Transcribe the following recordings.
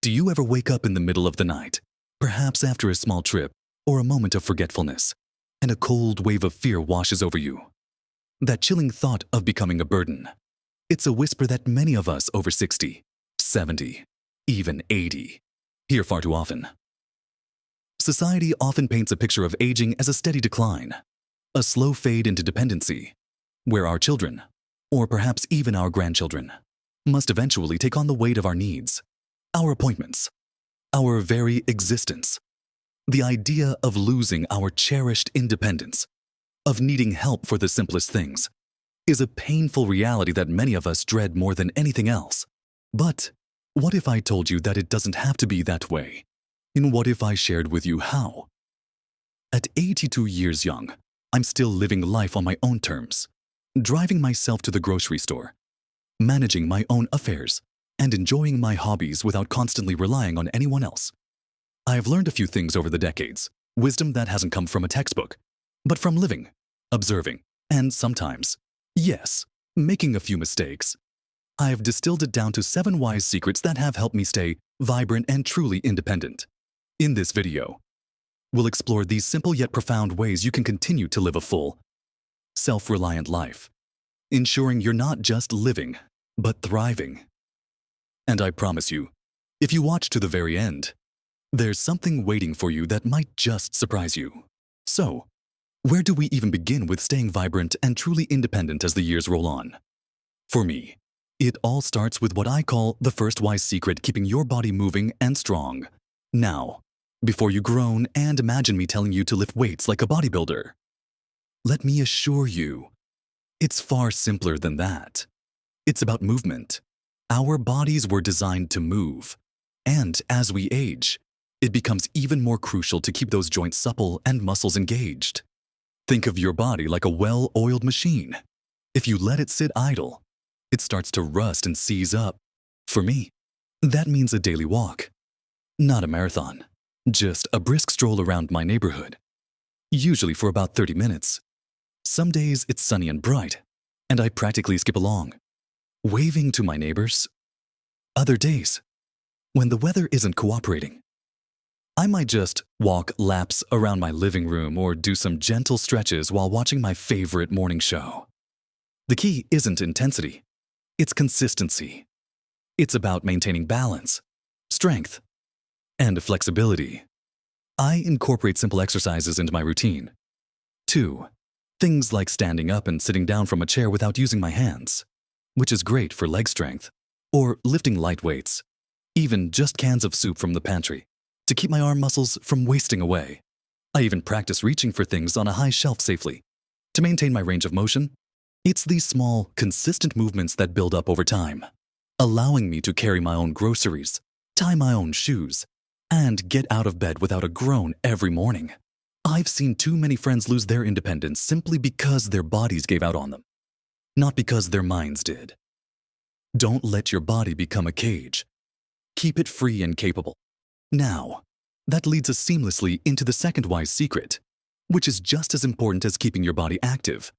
Do you ever wake up in the middle of the night, perhaps after a small trip or a moment of forgetfulness, and a cold wave of fear washes over you? That chilling thought of becoming a burden. It's a whisper that many of us over 60, 70, even 80 hear far too often. Society often paints a picture of aging as a steady decline, a slow fade into dependency, where our children, or perhaps even our grandchildren, must eventually take on the weight of our needs, our appointments, our very existence. The idea of losing our cherished independence, of needing help for the simplest things, is a painful reality that many of us dread more than anything else. But what if I told you that it doesn't have to be that way? And what if I shared with you how? At 82 years young, I'm still living life on my own terms, driving myself to the grocery store, managing my own affairs, and enjoying my hobbies without constantly relying on anyone else. I have learned a few things over the decades, wisdom that hasn't come from a textbook, but from living, observing, and sometimes, yes, making a few mistakes. I have distilled it down to 7 wise secrets that have helped me stay vibrant and truly independent. In this video, we'll explore these simple yet profound ways you can continue to live a full, self-reliant life, ensuring you're not just living, but thriving. And I promise you, if you watch to the very end, there's something waiting for you that might just surprise you. So, where do we even begin with staying vibrant and truly independent as the years roll on? For me, it all starts with what I call the first wise secret keeping your body moving and strong. Now, before you groan and imagine me telling you to lift weights like a bodybuilder, let me assure you, it's far simpler than that. It's about movement. Our bodies were designed to move, and as we age, it becomes even more crucial to keep those joints supple and muscles engaged. Think of your body like a well-oiled machine. If you let it sit idle, it starts to rust and seize up. For me, that means a daily walk. Not a marathon, just a brisk stroll around my neighborhood, usually for about 30 minutes. Some days it's sunny and bright, and I practically skip along, waving to my neighbors. Other days, when the weather isn't cooperating, I might just walk laps around my living room or do some gentle stretches while watching my favorite morning show. The key isn't intensity, it's consistency. It's about maintaining balance, strength, and flexibility. I incorporate simple exercises into my routine. 2. Things like standing up and sitting down from a chair without using my hands, which is great for leg strength, or lifting light weights, even just cans of soup from the pantry, to keep my arm muscles from wasting away. I even practice reaching for things on a high shelf safely. To maintain my range of motion, it's these small, consistent movements that build up over time, allowing me to carry my own groceries, tie my own shoes, and get out of bed without a groan every morning. I've seen too many friends lose their independence simply because their bodies gave out on them, not because their minds did. Don't let your body become a cage. Keep it free and capable. Now, that leads us seamlessly into the second wise secret, which is just as important as keeping your body active,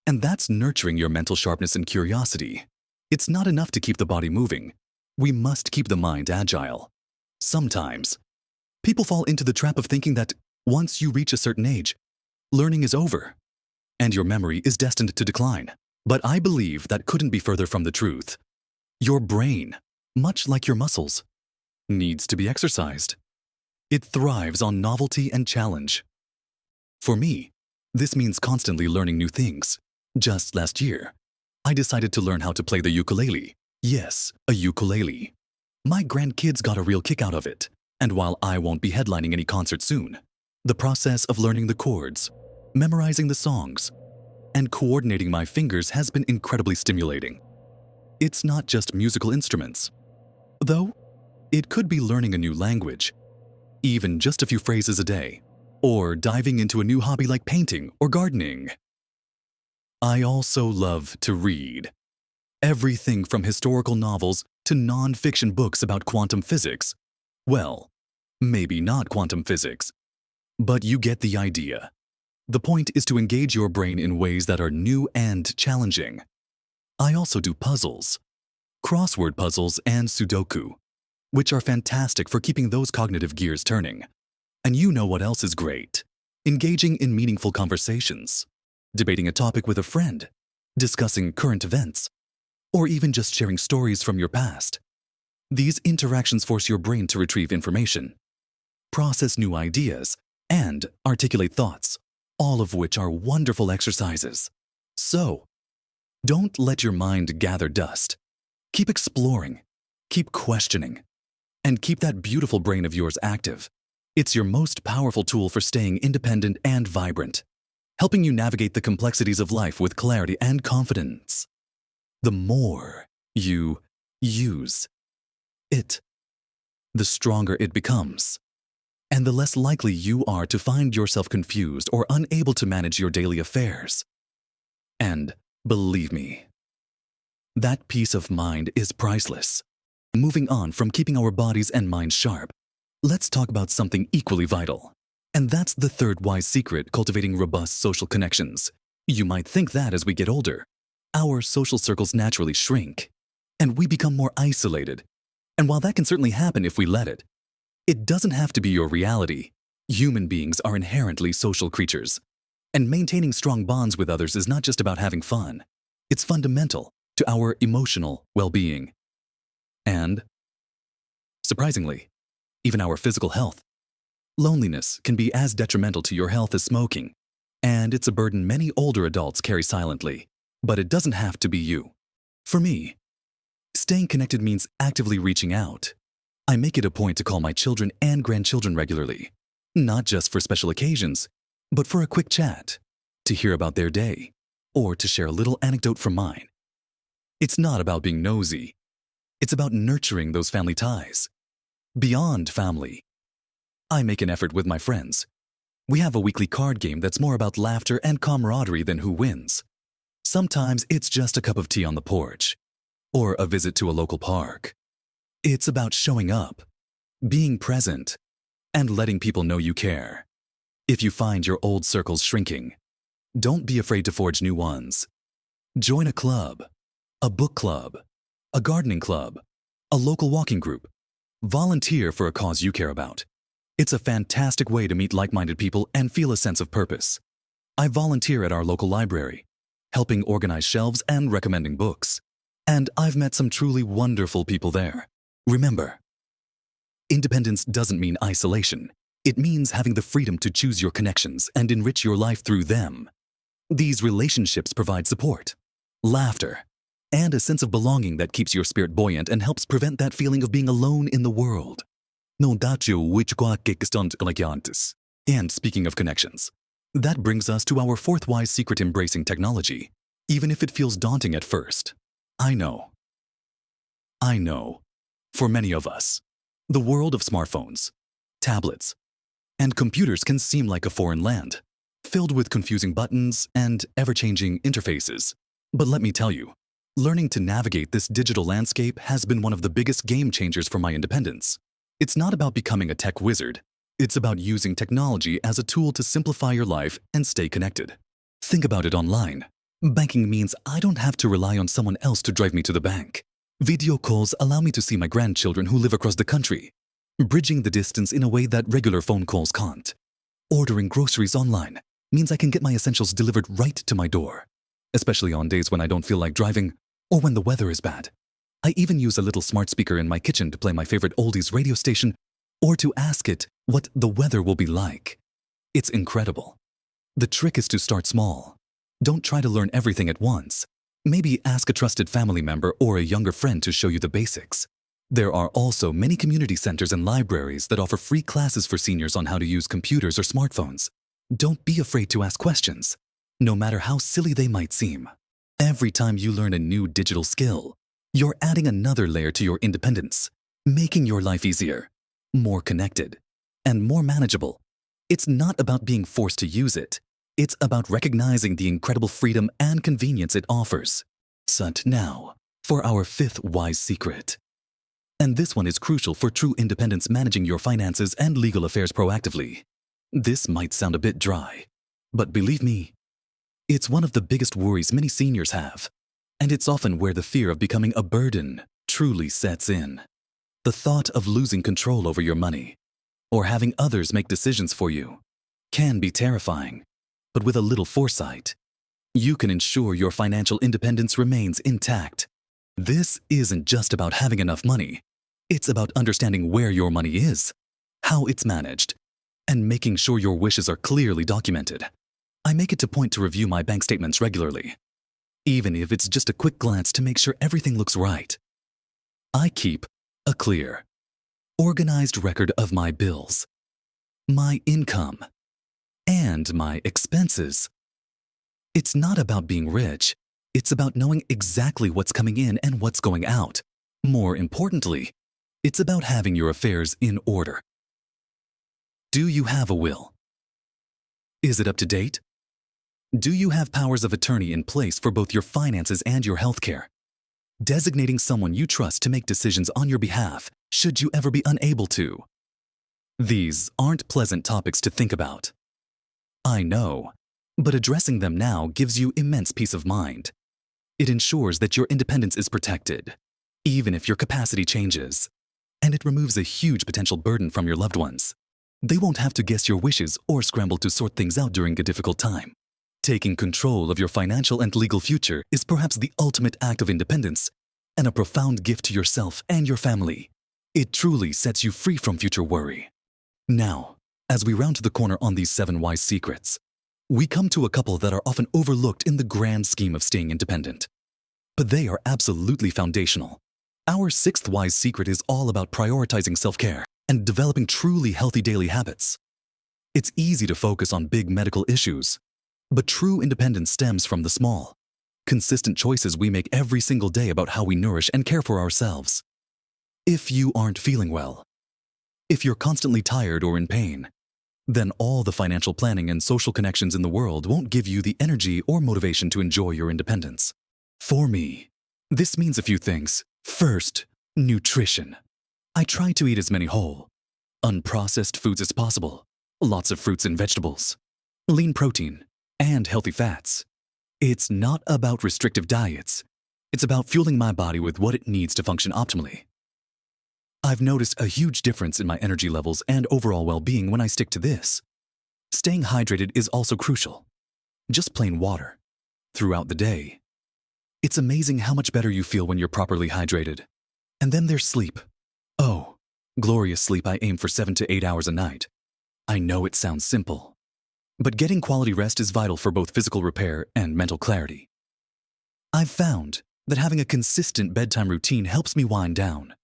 and that's nurturing your mental sharpness and curiosity. It's not enough to keep the body moving. We must keep the mind agile. Sometimes, people fall into the trap of thinking that once you reach a certain age, learning is over, and your memory is destined to decline. But I believe that couldn't be further from the truth. Your brain, much like your muscles, needs to be exercised. It thrives on novelty and challenge. For me, this means constantly learning new things. Just last year, I decided to learn how to play the ukulele. Yes, a ukulele. My grandkids got a real kick out of it, and while I won't be headlining any concert soon, the process of learning the chords, memorizing the songs, and coordinating my fingers has been incredibly stimulating. It's not just musical instruments, though it could be learning a new language, even just a few phrases a day, or diving into a new hobby like painting or gardening. I also love to read. Everything from historical novels to non-fiction books about quantum physics. Well, maybe not quantum physics, but you get the idea. The point is to engage your brain in ways that are new and challenging. I also do puzzles, crossword puzzles, and Sudoku. which are fantastic for keeping those cognitive gears turning. And you know what else is great? Engaging in meaningful conversations, debating a topic with a friend, discussing current events, or even just sharing stories from your past. These interactions force your brain to retrieve information, process new ideas, and articulate thoughts, all of which are wonderful exercises. So, don't let your mind gather dust. Keep exploring, keep questioning, and keep that beautiful brain of yours active. It's your most powerful tool for staying independent and vibrant, helping you navigate the complexities of life with clarity and confidence. The more you use it, the stronger it becomes, and the less likely you are to find yourself confused or unable to manage your daily affairs. And believe me, that peace of mind is priceless. Moving on from keeping our bodies and minds sharp, let's talk about something equally vital. And that's the third wise secret: cultivating robust social connections. You might think that as we get older, our social circles naturally shrink, and we become more isolated. And while that can certainly happen if we let it, it doesn't have to be your reality. Human beings are inherently social creatures, and maintaining strong bonds with others is not just about having fun. It's fundamental to our emotional well-being. And, surprisingly, even our physical health. Loneliness can be as detrimental to your health as smoking, and it's a burden many older adults carry silently. But it doesn't have to be you. For me, staying connected means actively reaching out. I make it a point to call my children and grandchildren regularly, not just for special occasions, but for a quick chat, to hear about their day, or to share a little anecdote from mine. It's not about being nosy. It's about nurturing those family ties. Beyond family, I make an effort with my friends. We have a weekly card game that's more about laughter and camaraderie than who wins. Sometimes it's just a cup of tea on the porch, or a visit to a local park. It's about showing up, being present, and letting people know you care. If you find your old circles shrinking, don't be afraid to forge new ones. Join a club, a book club, a gardening club, a local walking group. Volunteer for a cause you care about. It's a fantastic way to meet like-minded people and feel a sense of purpose. I volunteer at our local library, helping organize shelves and recommending books. And I've met some truly wonderful people there. Remember, independence doesn't mean isolation. It means having the freedom to choose your connections and enrich your life through them. These relationships provide support, laughter, and a sense of belonging that keeps your spirit buoyant and helps prevent that feeling of being alone in the world. And speaking of connections, that brings us to our fourth wise secret: embracing technology, even if it feels daunting at first. I know. For many of us, the world of smartphones, tablets, and computers can seem like a foreign land, filled with confusing buttons and ever-changing interfaces. But let me tell you, learning to navigate this digital landscape has been one of the biggest game changers for my independence. It's not about becoming a tech wizard. It's about using technology as a tool to simplify your life and stay connected. Think about it online. Banking means I don't have to rely on someone else to drive me to the bank. Video calls allow me to see my grandchildren who live across the country, bridging the distance in a way that regular phone calls can't. Ordering groceries online means I can get my essentials delivered right to my door, especially on days when I don't feel like driving or when the weather is bad. I even use a little smart speaker in my kitchen to play my favorite oldies radio station or to ask it what the weather will be like. It's incredible. The trick is to start small. Don't try to learn everything at once. Maybe ask a trusted family member or a younger friend to show you the basics. There are also many community centers and libraries that offer free classes for seniors on how to use computers or smartphones. Don't be afraid to ask questions, no matter how silly they might seem. Every time you learn a new digital skill, you're adding another layer to your independence, making your life easier, more connected, and more manageable. It's not about being forced to use it. It's about recognizing the incredible freedom and convenience it offers. But now, for our fifth wise secret. And this one is crucial for true independence: managing your finances and legal affairs proactively. This might sound a bit dry, but believe me, it's one of the biggest worries many seniors have, and it's often where the fear of becoming a burden truly sets in. The thought of losing control over your money or having others make decisions for you can be terrifying, but with a little foresight, you can ensure your financial independence remains intact. This isn't just about having enough money. It's about understanding where your money is, how it's managed, and making sure your wishes are clearly documented. I make it a point to review my bank statements regularly, even if it's just a quick glance to make sure everything looks right. I keep a clear, organized record of my bills, my income, and my expenses. It's not about being rich. It's about knowing exactly what's coming in and what's going out. More importantly, it's about having your affairs in order. Do you have a will? Is it up to date? Do you have powers of attorney in place for both your finances and your healthcare? Designating someone you trust to make decisions on your behalf should you ever be unable to. These aren't pleasant topics to think about. I know, but addressing them now gives you immense peace of mind. It ensures that your independence is protected, even if your capacity changes, and it removes a huge potential burden from your loved ones. They won't have to guess your wishes or scramble to sort things out during a difficult time. Taking control of your financial and legal future is perhaps the ultimate act of independence and a profound gift to yourself and your family. It truly sets you free from future worry. Now, as we round the corner on these 7 wise secrets, we come to a couple that are often overlooked in the grand scheme of staying independent. But they are absolutely foundational. Our 6th wise secret is all about prioritizing self-care and developing truly healthy daily habits. It's easy to focus on big medical issues, but true independence stems from the small, consistent choices we make every single day about how we nourish and care for ourselves. If you aren't feeling well, if you're constantly tired or in pain, then all the financial planning and social connections in the world won't give you the energy or motivation to enjoy your independence. For me, this means a few things. First, nutrition. I try to eat as many whole, unprocessed foods as possible, lots of fruits and vegetables, lean protein, and healthy fats. It's not about restrictive diets. It's about fueling my body with what it needs to function optimally. I've noticed a huge difference in my energy levels and overall well-being when I stick to this. Staying hydrated is also crucial. Just plain water throughout the day. It's amazing how much better you feel when you're properly hydrated. And then there's sleep. Oh, glorious sleep. I aim for 7 to 8 hours a night. I know it sounds simple, but getting quality rest is vital for both physical repair and mental clarity. I've found that having a consistent bedtime routine helps me wind down.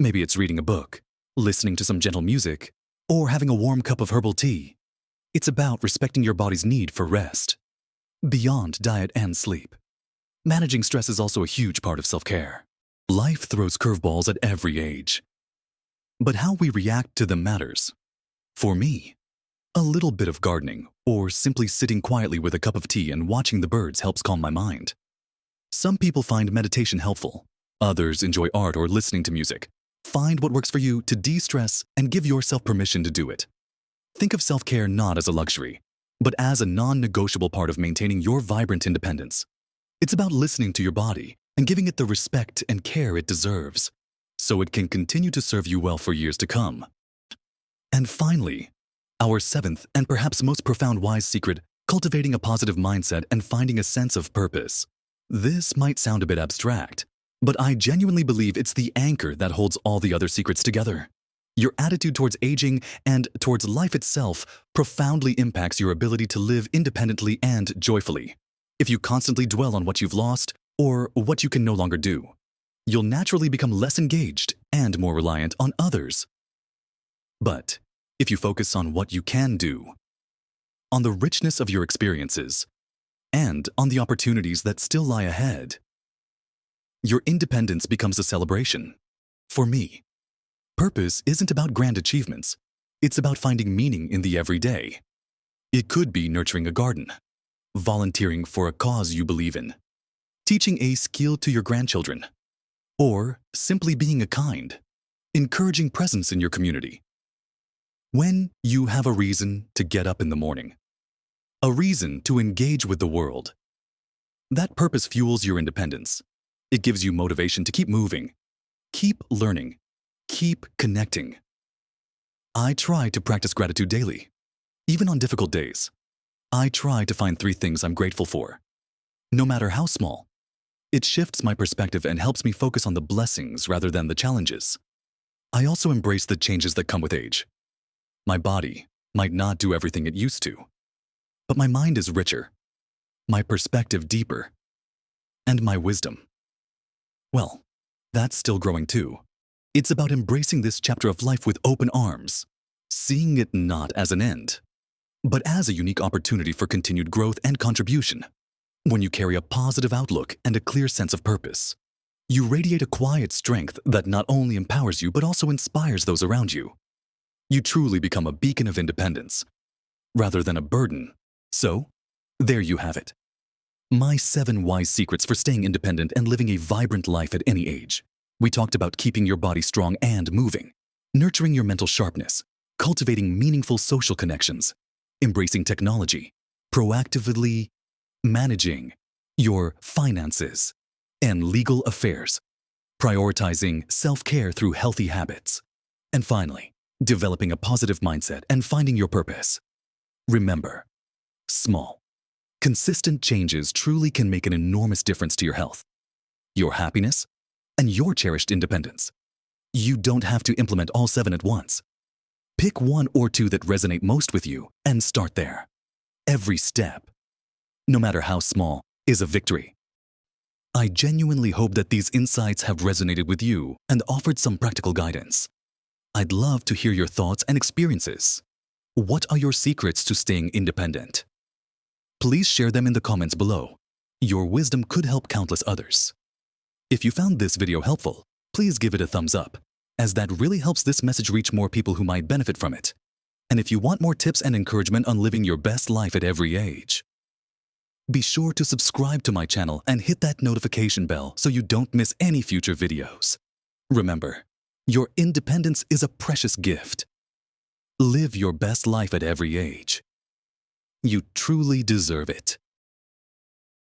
Maybe it's reading a book, listening to some gentle music, or having a warm cup of herbal tea. It's about respecting your body's need for rest, beyond diet and sleep. Managing stress is also a huge part of self-care. Life throws curveballs at every age, but how we react to them matters. For me, a little bit of gardening or simply sitting quietly with a cup of tea and watching the birds helps calm my mind. Some people find meditation helpful. Others enjoy art or listening to music. Find what works for you to de-stress and give yourself permission to do it. Think of self-care not as a luxury, but as a non-negotiable part of maintaining your vibrant independence. It's about listening to your body and giving it the respect and care it deserves, so it can continue to serve you well for years to come. And finally, our 7th and perhaps most profound wise secret, cultivating a positive mindset and finding a sense of purpose. This might sound a bit abstract, but I genuinely believe it's the anchor that holds all the other secrets together. Your attitude towards aging and towards life itself profoundly impacts your ability to live independently and joyfully. If you constantly dwell on what you've lost or what you can no longer do, you'll naturally become less engaged and more reliant on others. But if you focus on what you can do, on the richness of your experiences, and on the opportunities that still lie ahead, your independence becomes a celebration. For me, purpose isn't about grand achievements. It's about finding meaning in the everyday. It could be nurturing a garden, volunteering for a cause you believe in, teaching a skill to your grandchildren, or simply being a kind, encouraging presence in your community. When you have a reason to get up in the morning, a reason to engage with the world, that purpose fuels your independence. It gives you motivation to keep moving, keep learning, Keep connecting. I try to practice gratitude daily. Even on difficult days, I try to find 3 things I'm grateful for. No matter how small, it shifts my perspective and helps me focus on the blessings rather than the challenges. I also embrace the changes that come with age. My body might not do everything it used to, but my mind is richer, my perspective deeper, and my wisdom, well, that's still growing too. It's about embracing this chapter of life with open arms, seeing it not as an end, but as a unique opportunity for continued growth and contribution. When you carry a positive outlook and a clear sense of purpose, you radiate a quiet strength that not only empowers you but also inspires those around you. You truly become a beacon of independence, rather than a burden. So, there you have it. My 7 wise secrets for staying independent and living a vibrant life at any age. We talked about keeping your body strong and moving, nurturing your mental sharpness, cultivating meaningful social connections, embracing technology, proactively managing your finances and legal affairs, prioritizing self-care through healthy habits, and finally, developing a positive mindset and finding your purpose. Remember, small, consistent changes truly can make an enormous difference to your health, your happiness, and your cherished independence. You don't have to implement all 7 at once. Pick 1 or 2 that resonate most with you and start there. Every step, no matter how small, is a victory. I genuinely hope that these insights have resonated with you and offered some practical guidance. I'd love to hear your thoughts and experiences. What are your secrets to staying independent? Please share them in the comments below. Your wisdom could help countless others. If you found this video helpful, please give it a thumbs up, as that really helps this message reach more people who might benefit from it. And if you want more tips and encouragement on living your best life at every age, be sure to subscribe to my channel and hit that notification bell so you don't miss any future videos. Remember, your independence is a precious gift. Live your best life at every age. You truly deserve it.